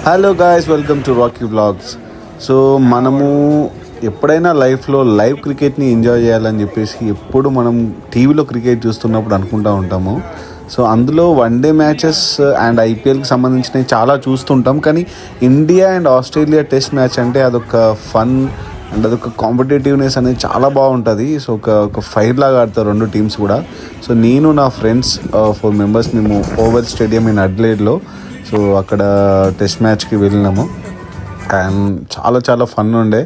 Hello guys, welcome to Rocky vlogs. So మనము ఎప్పుడైనా లైఫ్లో లైవ్ క్రికెట్ని ఎంజాయ్ చేయాలని చెప్పేసి ఎప్పుడు మనం టీవీలో క్రికెట్ చూస్తున్నప్పుడు అనుకుంటూ ఉంటాము. సో అందులో వన్డే మ్యాచెస్ అండ్ ఐపీఎల్కి సంబంధించినవి చాలా చూస్తుంటాం. కానీ India and Australia test match అంటే అదొక ఫన్ అండ్ అదొక కాంపిటేటివ్నెస్ అనేది చాలా బాగుంటుంది. సో ఒక ఫైర్ లాగా ఆడతారు రెండు టీమ్స్ కూడా. సో నేను నా ఫ్రెండ్స్ 4 మెంబర్స్ మేము ఓవల్ స్టేడియం ఇన్ అడ్లైడ్లో సో అక్కడ టెస్ట్ మ్యాచ్కి వెళ్ళినాము. అండ్ చాలా ఫన్ ఉండే.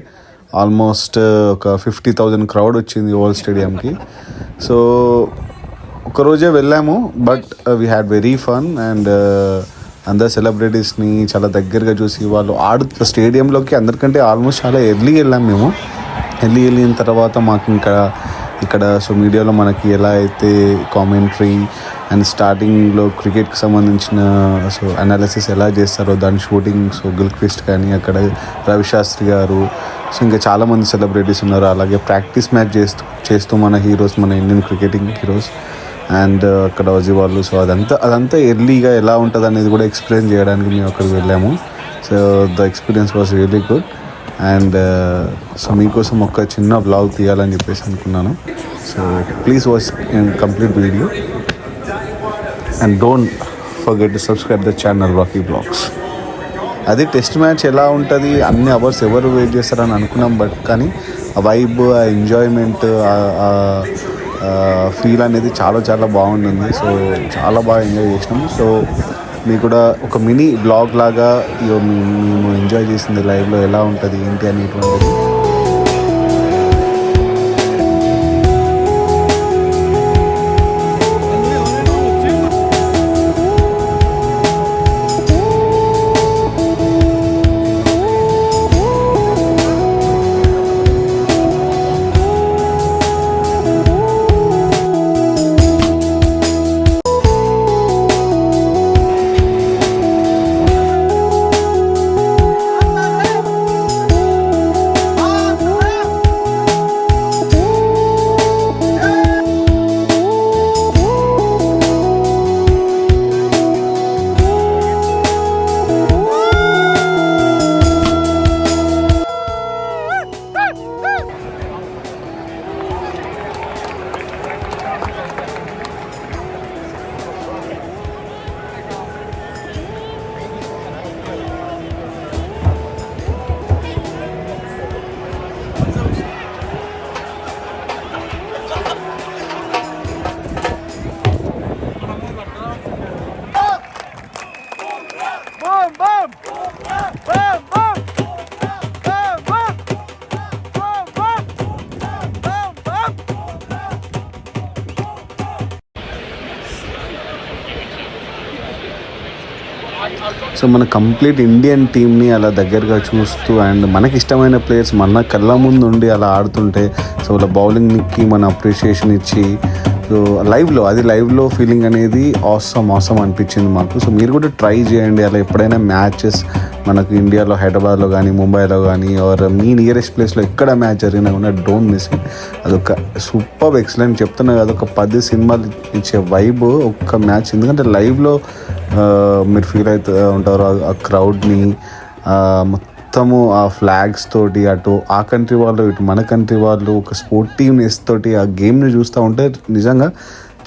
ఆల్మోస్ట్ ఒక 50,000 క్రౌడ్ వచ్చింది ఓవల్ స్టేడియంకి. సో ఒకరోజే వెళ్ళాము, but we had very fun. And అందరు సెలబ్రిటీస్ని చాలా దగ్గరగా చూసి వాళ్ళు స్టేడియంలోకి అందరికంటే ఆల్మోస్ట్ చాలా ఎర్లీ వెళ్ళాము మేము. వెళ్ళిన తర్వాత మాకు ఇక్కడ సో మీడియాలో మనకి ఎలా అయితే కామెంటరీ అండ్ స్టార్టింగ్లో క్రికెట్కి సంబంధించిన సో అనాలిసిస్ ఎలా చేస్తారో దాని షూటింగ్ సో గిల్క్రిస్ట్ కానీ అక్కడ రవిశాస్త్రి గారు సో ఇంకా చాలామంది సెలబ్రిటీస్ ఉన్నారు. అలాగే ప్రాక్టీస్ మ్యాచ్ చేస్తూ మన హీరోస్, మన ఇండియన్ క్రికెటింగ్ హీరోస్ అండ్ అక్కడ వజీ వాళ్ళు. సో అదంతా ఎర్లీగా ఎలా ఉంటుంది అనేది కూడా ఎక్స్ప్లెయిన్ చేయడానికి మేము అక్కడికి వెళ్ళాము. So the experience was really good. And so మీకోసం ఒక చిన్న బ్లాగ్ తీయాలని చెప్పేసి అనుకున్నాను. So please watch complete video and don't forget to subscribe the channel Rocky vlogs. అది టెస్ట్ మ్యాచ్ ఎలా ఉంటుంది, అన్ని అవర్స్ ఎవరు వెయిట్ చేస్తారని అనుకున్నాం. బట్ కానీ ఆ వైబ్, ఆ ఎంజాయ్మెంట్, ఫీల్ అనేది చాలా బాగుంటుంది. సో చాలా బాగా ఎంజాయ్ చేసినాము. సో మీకు కూడా ఒక మినీ బ్లాగ్ లాగా మేము ఎంజాయ్ చేసింది లైవ్లో ఎలా ఉంటుంది ఏంటి అనేటువంటిది. సో మన కంప్లీట్ ఇండియన్ టీమ్ని అలా దగ్గరగా చూస్తూ అండ్ మనకి ఇష్టమైన ప్లేయర్స్ మన కళ్ళ ముందు ఉండి అలా ఆడుతుంటే సో వాళ్ళ బౌలింగ్కి మన అప్రిషియేషన్ ఇచ్చి సో లైవ్లో ఫీలింగ్ అనేది ఆసమ్ అనిపించింది మాకు. సో మీరు కూడా ట్రై చేయండి. అలా ఎప్పుడైనా మ్యాచెస్ మనకు ఇండియాలో హైదరాబాద్లో కానీ ముంబైలో కానీ ఆర్ మీ నియరెస్ట్ ప్లేస్లో ఎక్కడ మ్యాచ్ జరిగినా కూడా డోంట్ మిస్ ఇట్. అదొక సూపర్ ఎక్సలెంట్ చెప్తున్నా కదా, ఒక 10 సినిమాలు ఇచ్చే వైబ్ ఒక్క మ్యాచ్. ఎందుకంటే లైవ్లో మీరు ఫీల్ అవుతూ ఉంటారు ఆ క్రౌడ్ని, మొత్తము ఆ ఫ్లాగ్స్ తోటి, అటు ఆ కంట్రీ వాళ్ళు ఇటు మన కంట్రీ వాళ్ళు ఒక స్పోర్టివ్నెస్ తోటి ఆ గేమ్ని చూస్తూ ఉంటే నిజంగా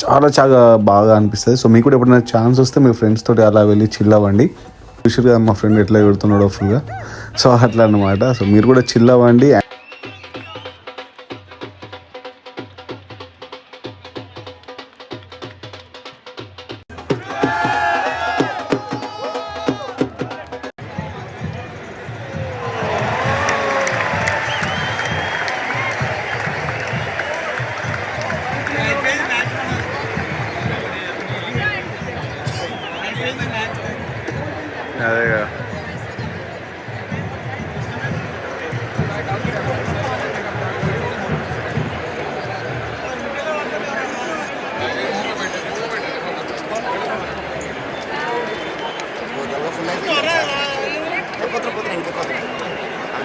చాలా బాగా అనిపిస్తుంది. సో మీకు కూడా ఎప్పుడైనా ఛాన్స్ వస్తే మీ ఫ్రెండ్స్ తోటి అలా వెళ్ళి చిల్ అవ్వండి. చూసారు కదా మా ఫ్రెండ్ ఎట్లా పెడుతున్నాడో ఫుల్గా. సో అట్లా అన్నమాట. సో మీరు కూడా చిల్ అవ్వండి. అదేగా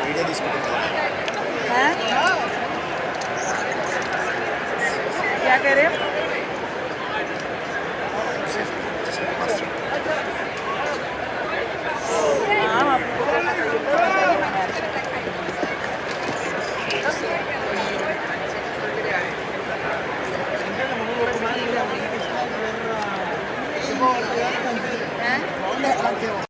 వీడియో తీసుకుంటా. क्या कह रहे हैं?